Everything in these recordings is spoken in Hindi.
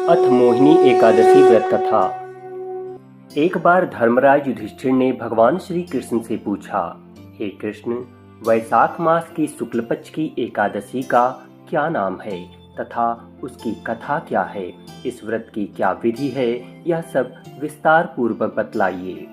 अथ मोहिनी एकादशी व्रत कथा। एक बार धर्मराज युधिष्ठिर ने भगवान श्री कृष्ण से पूछा, हे कृष्ण, वैशाख मास की शुक्ल पक्ष की एकादशी का क्या नाम है तथा उसकी कथा क्या है? इस व्रत की क्या विधि है? यह सब विस्तार पूर्वक बतलाइए।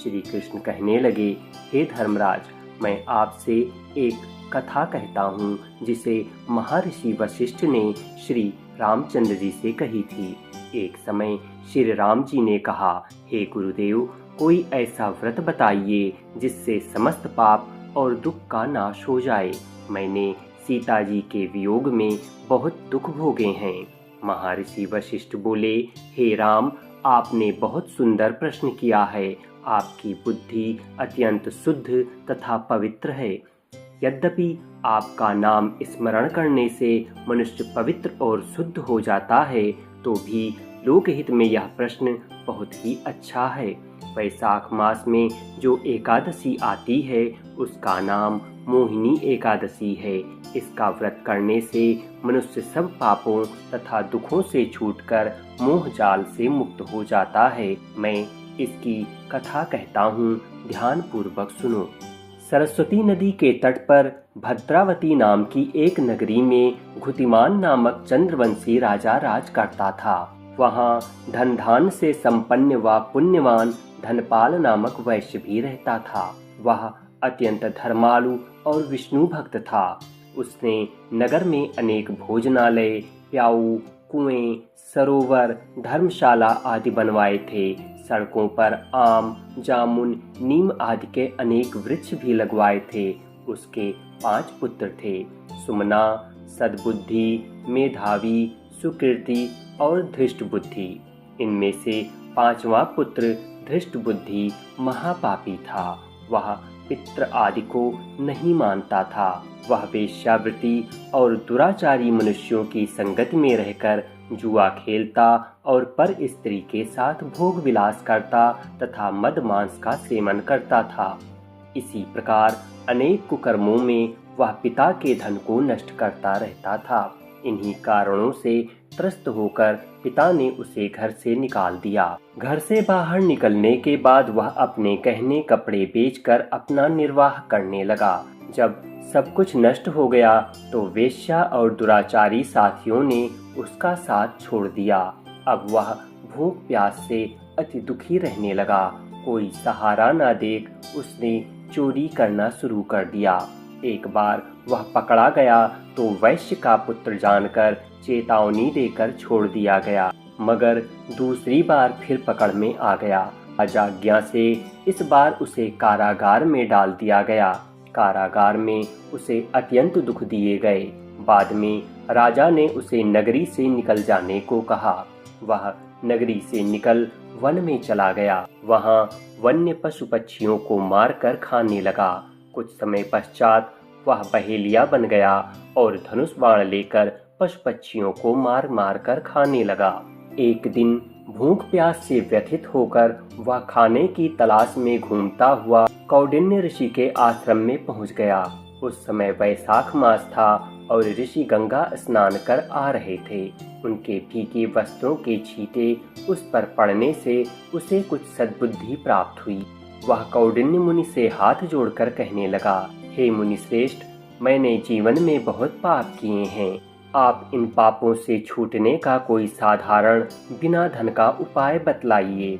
श्री कृष्ण कहने लगे, हे धर्मराज, मैं आपसे एक कथा कहता हूँ जिसे महर्षि वशिष्ठ ने श्री रामचंद्र जी से कही थी। एक समय श्री राम जी ने कहा, हे गुरुदेव, कोई ऐसा व्रत बताइए जिससे समस्त पाप और दुख का नाश हो जाए। मैंने सीता जी के वियोग में बहुत दुख भोगे हैं। महर्षि वशिष्ठ बोले, हे राम, आपने बहुत सुंदर प्रश्न किया है। आपकी बुद्धि अत्यंत शुद्ध तथा पवित्र है। यद्यपि आपका नाम स्मरण करने से मनुष्य पवित्र और शुद्ध हो जाता है, तो भी लोकहित में यह प्रश्न बहुत ही अच्छा है। वैशाख मास में जो एकादशी आती है उसका नाम मोहिनी एकादशी है। इसका व्रत करने से मनुष्य सब पापों तथा दुखों से छूटकर मोह जाल से मुक्त हो जाता है। मैं इसकी कथा कहता हूँ, ध्यान पूर्वक सुनो। सरस्वती नदी के तट पर भद्रावती नाम की एक नगरी में घुतिमान नामक चंद्रवंशी राजा राज करता था। वहाँ धन धान से संपन्न व पुण्यवान धनपाल नामक वैश्य भी रहता था। वह अत्यंत धर्मालु और विष्णु भक्त था। उसने नगर में अनेक भोजनालय, प्याऊ, कुएं, सरोवर, धर्मशाला आदि बनवाए थे। सड़कों पर आम, जामुन, नीम आदि के अनेक वृक्ष भी लगवाए थे। उसके 5 पुत्र थे, सुमना, सद्बुद्धि, मेधावी, सुकीर्ति और धृष्ट बुद्धि। इनमें से 5वां पुत्र धृष्ट बुद्धि महापापी था। वह पितृ आदि को नहीं मानता था। वह वेश्यावृत्ति और दुराचारी मनुष्यों की संगति में रहकर जुआ खेलता और पर स्त्री के साथ भोग विलास करता तथा मद मांस का सेवन करता था। इसी प्रकार अनेक कुकर्मों में वह पिता के धन को नष्ट करता रहता था। इन्हीं कारणों से त्रस्त होकर पिता ने उसे घर से निकाल दिया। घर से बाहर निकलने के बाद वह अपने गहने कपड़े बेचकर अपना निर्वाह करने लगा। जब सब कुछ नष्ट हो गया तो वेश्या और दुराचारी साथियों ने उसका साथ छोड़ दिया। अब वह भूख प्यास से अति दुखी रहने लगा। कोई सहारा न देख उसने चोरी करना शुरू कर दिया। एक बार वह पकड़ा गया तो वैश्य का पुत्र जानकर चेतावनी देकर छोड़ दिया गया, मगर दूसरी बार फिर पकड़ में आ गया। राजाज्ञा से इस बार उसे कारागार में डाल दिया गया। कारागार में उसे अत्यंत दुख दिए गए। बाद में राजा ने उसे नगरी से निकल जाने को कहा। वह नगरी से निकल वन में चला गया। वहाँ वन्य पशु पक्षियों को मारकर खाने लगा। कुछ समय पश्चात वह बहेलिया बन गया और धनुष बाण लेकर पशु पक्षियों को मार मार कर खाने लगा। एक दिन भूख प्यास से व्यथित होकर वह खाने की तलाश में घूमता हुआ कौंडिन्य ऋषि के आश्रम में पहुंच गया। उस समय वैशाख मास था और ऋषि गंगा स्नान कर आ रहे थे। उनके भीगे वस्त्रों के छींटे उस पर पड़ने से उसे कुछ सद्बुद्धि प्राप्त हुई। वह कौंडिन्य मुनि से हाथ जोड़कर कहने लगा, हे मुनि श्रेष्ठ, मैंने जीवन में बहुत पाप किए हैं। आप इन पापों से छूटने का कोई साधारण बिना धन का उपाय बतलाइए।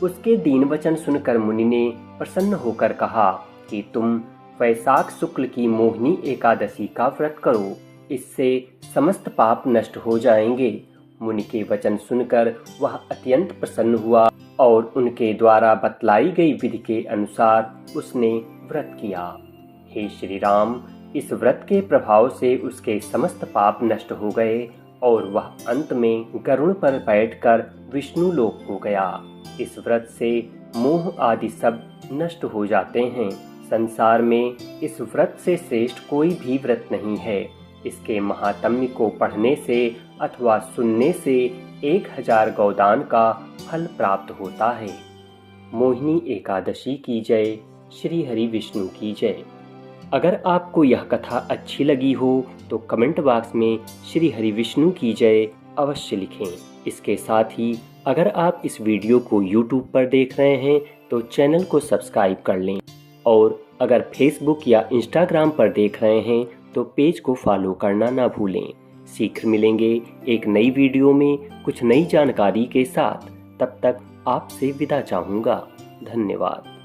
उसके दीन वचन सुनकर मुनि ने प्रसन्न होकर कहा कि तुम वैशाख शुक्ल की मोहिनी एकादशी का व्रत करो, इससे समस्त पाप नष्ट हो जाएंगे। मुनि के वचन सुनकर वह अत्यंत प्रसन्न हुआ और उनके द्वारा बतलाई गई विधि के अनुसार उसने व्रत किया। हे श्री राम, इस व्रत के प्रभाव से उसके समस्त पाप नष्ट हो गए और वह अंत में गरुड़ पर बैठकर विष्णु लोक को गया। इस व्रत से मोह आदि सब नष्ट हो जाते हैं। संसार में इस व्रत से श्रेष्ठ कोई भी व्रत नहीं है। इसके महात्म्य को पढ़ने से अथवा सुनने से 1000 गौदान का फल प्राप्त होता है। मोहिनी एकादशी की जय। श्री हरि विष्णु की जय। अगर आपको यह कथा अच्छी लगी हो तो कमेंट बॉक्स में श्री हरि विष्णु की जय अवश्य लिखें। इसके साथ ही अगर आप इस वीडियो को YouTube पर देख रहे हैं तो चैनल को सब्सक्राइब कर लें, और अगर फेसबुक या इंस्टाग्राम पर देख रहे हैं तो पेज को फॉलो करना ना भूलें। शीघ्र मिलेंगे एक नई वीडियो में कुछ नई जानकारी के साथ। तब तक आपसे विदा चाहूँगा। धन्यवाद।